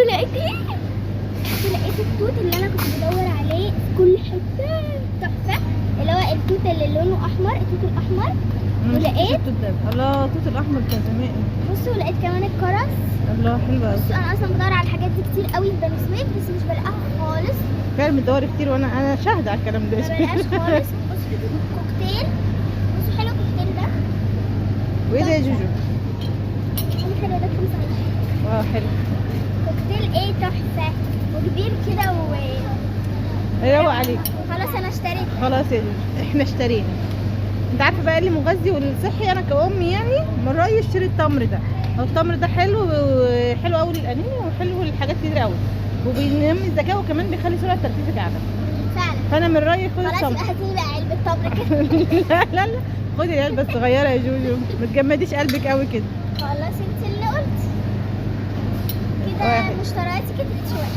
لقيت ايه؟ لقيت التوت اللي انا كنت بدور عليه في كل حته، تحفه، اللي هو التوت اللي لونه احمر، التوت الاحمر. ولقيت التوت ده، الله التوت الاحمر كان زمان. بصوا ولقيت كمان الكرز. الله حلوه قوي. بصوا انا اصلا بدور على الحاجات دي كتير قوي في بني سويف بس مش بلاقيها خالص. فعلا بتدوري كتير وانا شاهده على الكلام ده. ما بلاقيهاش خالص. بصوا في كوكتيل، بصوا حلو الكوكتيل ده. وايه ده يا جوجو؟ حلو ده 25. حلو. كوكتيل ايه تحفه وكبير كده يروق عليك. خلاص انا اشتريت. خلاص يا جوجو احنا اشترينا. انت عارفه بقى اللي مغذي والصحي، انا كأمي يعني من رأيي اشتري التمر ده. التمر ده حلو وحلو قوي للانيميا وحلو لحاجات كتير قوي، وبينمي الذكاء وكمان بيخلي سرعه تركيزك اعلى. فعلا. فانا من رأيي خدي خلاص التمر. يبقى هاتيلي بقى علبه تمر كده. لا لا خدي العلبه الصغيره يا جوجو، ما تجمديش قلبك قوي كده. خلاص انت اللي قلت كده. مشترياتي كترت شويه.